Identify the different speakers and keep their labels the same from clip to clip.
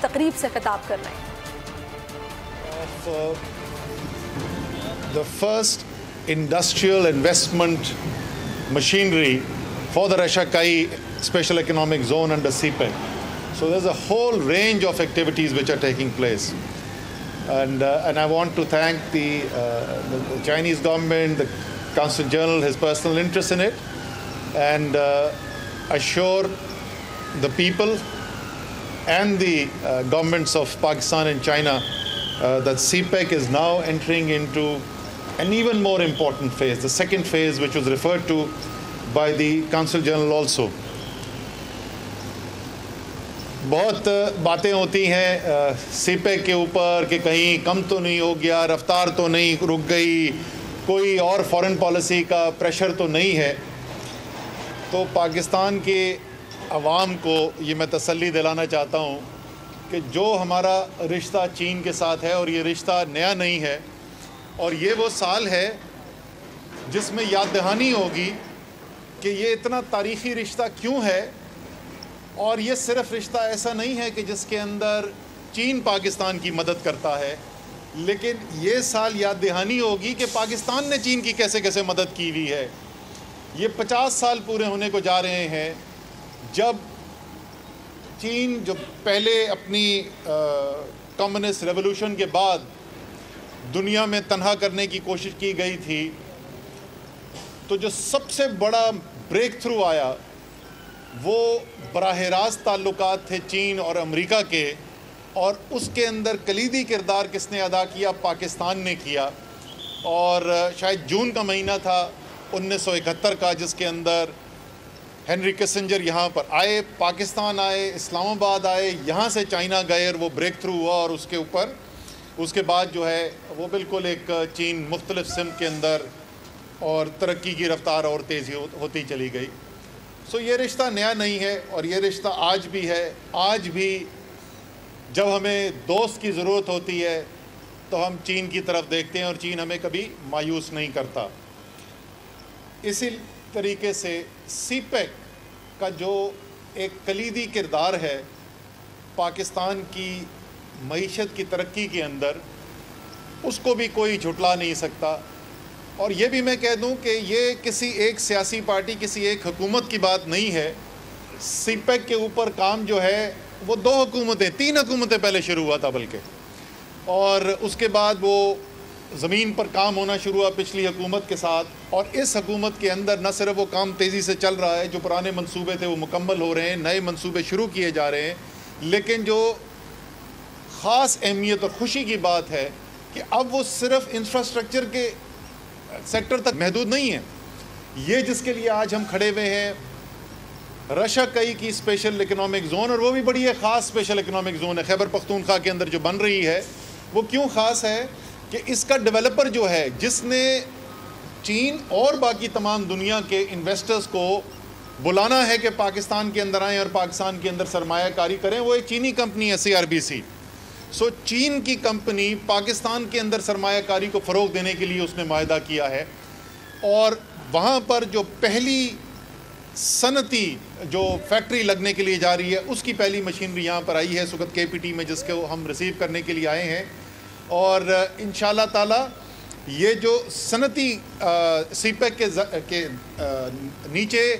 Speaker 1: تقریب سے خطاب کر رہے ہیں.
Speaker 2: The first industrial investment machinery for the Rashakai Special Economic Zone under CPEC. So there's a whole range of activities which are taking place. And I want to thank the Chinese government, the Consul General, his personal interest in it, and assure the people and the governments of Pakistan and China that CPEC is now entering into an even more important phase, the second phase, which was referred to by the Consul General also. بہت باتیں ہوتی ہیں سی pack کے اوپر کہ کہیں کم تو نہیں ہو گیا, رفتار تو نہیں رک گئی, کوئی اور فارن پالیسی کا پریشر تو نہیں ہے. تو پاکستان کے عوام کو یہ میں تسلی دلانا چاہتا ہوں کہ جو ہمارا رشتہ چین کے ساتھ ہے, اور یہ رشتہ نیا نہیں ہے, اور یہ وہ سال ہے جس میں یاد دہانی ہوگی کہ یہ اتنا تاریخی رشتہ کیوں ہے. اور یہ صرف رشتہ ایسا نہیں ہے کہ جس کے اندر چین پاکستان کی مدد کرتا ہے, لیکن یہ سال یاد دہانی ہوگی کہ پاکستان نے چین کی کیسے کیسے مدد کی ہوئی ہے. یہ 50 سال پورے ہونے کو جا رہے ہیں جب چین جو پہلے اپنی کمیونسٹ ریولوشن کے بعد دنیا میں تنہا کرنے کی کوشش کی گئی تھی, تو جو سب سے بڑا بریک تھرو آیا وہ براہ راست تعلقات تھے چین اور امریکہ کے, اور اس کے اندر کلیدی کردار کس نے ادا کیا؟ پاکستان نے کیا. اور شاید جون کا مہینہ تھا 1971 کا, جس کے اندر ہنری کسنجر یہاں پر آئے, پاکستان آئے, اسلام آباد آئے, یہاں سے چائنا گئے, اور وہ بریک تھرو ہوا, اور اس کے اوپر اس کے بعد جو ہے وہ بالکل ایک چین مختلف سمت کے اندر اور ترقی کی رفتار اور تیزی ہوتی چلی گئی. سو یہ رشتہ نیا نہیں ہے, اور یہ رشتہ آج بھی ہے. آج بھی جب ہمیں دوست کی ضرورت ہوتی ہے تو ہم چین کی طرف دیکھتے ہیں, اور چین ہمیں کبھی مایوس نہیں کرتا. اسی طریقے سے سی پیک کا جو ایک کلیدی کردار ہے پاکستان کی معیشت کی ترقی کے اندر, اس کو بھی کوئی جھٹلا نہیں سکتا. اور یہ بھی میں کہہ دوں کہ یہ کسی ایک سیاسی پارٹی, کسی ایک حکومت کی بات نہیں ہے. سی پیک کے اوپر کام جو ہے وہ 2 حکومتیں, 3 حکومتیں پہلے شروع ہوا تھا بلکہ, اور اس کے بعد وہ زمین پر کام ہونا شروع ہوا پچھلی حکومت کے ساتھ. اور اس حکومت کے اندر نہ صرف وہ کام تیزی سے چل رہا ہے, جو پرانے منصوبے تھے وہ مکمل ہو رہے ہیں, نئے منصوبے شروع کیے جا رہے ہیں, لیکن جو خاص اہمیت اور خوشی کی بات ہے کہ اب وہ صرف انفراسٹرکچر کے سیکٹر تک محدود نہیں ہے. یہ جس کے لیے آج ہم کھڑے ہوئے ہیں, رشاکئی کی اسپیشل اکنامک زون, اور وہ بھی بڑی ایک خاص اسپیشل اکنامک زون ہے خیبر پختونخوا کے اندر جو بن رہی ہے. وہ کیوں خاص ہے کہ اس کا ڈیولپر جو ہے, جس نے چین اور باقی تمام دنیا کے انویسٹرز کو بلانا ہے کہ پاکستان کے اندر آئیں اور پاکستان کے اندر سرمایہ کاری کریں, وہ ایک چینی کمپنی ہے CRBC. سو چین کی کمپنی پاکستان کے اندر سرمایہ کاری کو فروغ دینے کے لیے اس نے معاہدہ کیا ہے, اور وہاں پر جو پہلی صنعتی جو فیکٹری لگنے کے لیے جا رہی ہے, اس کی پہلی مشینری یہاں پر آئی ہے سکت KPT میں, جس کو ہم ریسیو کرنے کے لیے آئے ہیں. اور انشاءاللہ تعالی یہ جو صنعتی سی پیک کے نیچے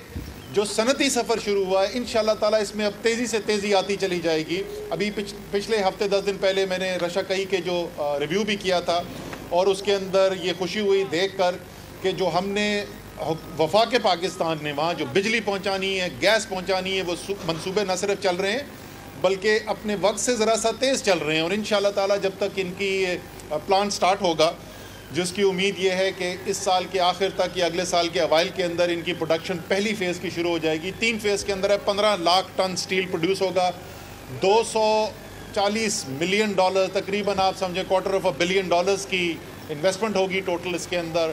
Speaker 2: جو صنعتی سفر شروع ہوا ہے, انشاءاللہ تعالی اس میں اب تیزی سے تیزی آتی چلی جائے گی. ابھی پچھلے ہفتے 10 دن پہلے میں نے رشاکئی کے جو ریویو بھی کیا تھا, اور اس کے اندر یہ خوشی ہوئی دیکھ کر کہ جو ہم نے وفاق پاکستان نے وہاں جو بجلی پہنچانی ہے, گیس پہنچانی ہے, وہ منصوبے نہ صرف چل رہے ہیں بلکہ اپنے وقت سے ذرا سا تیز چل رہے ہیں. اور انشاءاللہ تعالی جب تک ان کی پلان سٹارٹ ہوگا, جس کی امید یہ ہے کہ اس سال کے آخر تک یا اگلے سال کے اوائل کے اندر ان کی پروڈکشن پہلی فیز کی شروع ہو جائے گی. 3 فیز کے اندر ہے 15 لاکھ ٹن سٹیل پروڈیوس ہوگا, $240 ملین تقریباً آپ سمجھیں $250 بلین کی انویسٹمنٹ ہوگی ٹوٹل اس کے اندر.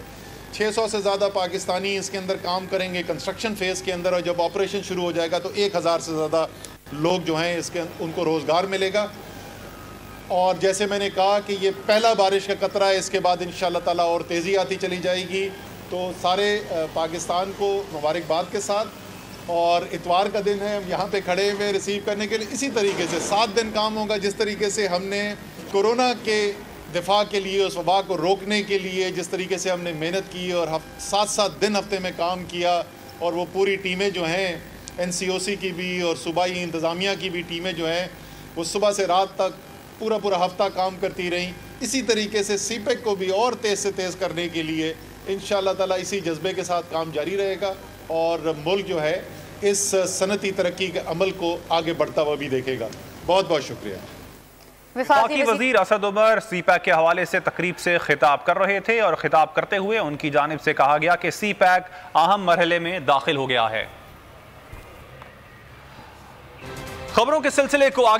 Speaker 2: 600 سے زیادہ پاکستانی اس کے اندر کام کریں گے کنسٹرکشن فیز کے اندر, اور جب آپریشن شروع ہو جائے گا تو 1000 سے زیادہ لوگ جو ہیں اس کے ان کو روزگار ملے گا. اور جیسے میں نے کہا کہ یہ پہلا بارش کا قطرہ ہے, اس کے بعد انشاءاللہ تعالی اور تیزی آتی چلی جائے گی. تو سارے پاکستان کو مبارکباد کے ساتھ, اور اتوار کا دن ہے، ہم یہاں پہ کھڑے ہوئے ریسیو کرنے کے لیے. اسی طریقے سے 7 دن کام ہوگا. جس طریقے سے ہم نے کورونا کے دفاع کے لیے، اس وبا کو روکنے کے لیے جس طریقے سے ہم نے محنت کی اور 7 دن ہفتے میں کام کیا، اور وہ پوری ٹیمیں جو ہیں NCOC کی بھی اور صوبائی انتظامیہ کی بھی ٹیمیں جو ہیں وہ صبح سے رات تک پورا ہفتہ کام کرتی رہیں. اسی طریقے سے CPEC کو بھی اور تیز سے تیز کرنے کے لیے انشاءاللہ تعالیٰ اسی جذبے کے ساتھ کام جاری رہے گا، اور ملک جو ہے اس صنعتی ترقی کے عمل کو آگے بڑھتا ہوا بھی دیکھے گا. بہت بہت شکریہ.
Speaker 1: وفاقی وزیر اسد عمر CPEC کے حوالے سے تقریب سے خطاب کر رہے تھے، اور خطاب کرتے ہوئے ان کی جانب سے کہا گیا کہ CPEC اہم مرحلے میں داخل ہو گیا ہے. خبروں کے سلسلے کو آگے